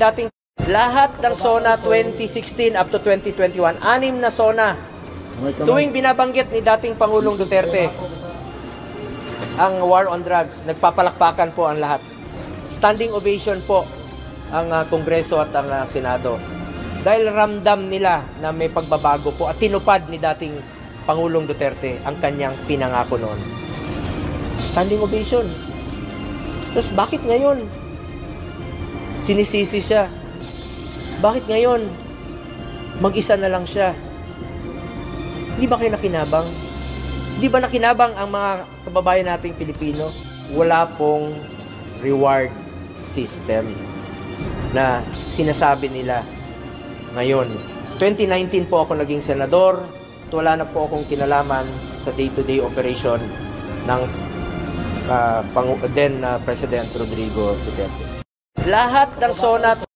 dating lahat ng SONA 2016 up to 2021, 6 na SONA. Tuwing binabanggit ni dating Pangulong Duterte ang war on drugs, nagpapalakpakan po ang lahat. Standing ovation po ang Kongreso at ang Senado. Dahil ramdam nila na may pagbabago po at tinupad ni dating Pangulong Duterte ang kanyang pinangako noon. Standing ovation. Tapos bakit ngayon sinisisi siya? Bakit ngayon mag-isa na lang siya? Di ba kayo nakinabang? Di ba nakinabang ang mga kababayan nating Pilipino? Wala pong reward system na sinasabi nila ngayon. 2019 po ako naging senador at wala na po akong kinalaman sa day-to-day operation ng President Rodrigo Duterte. Lahat ng SONA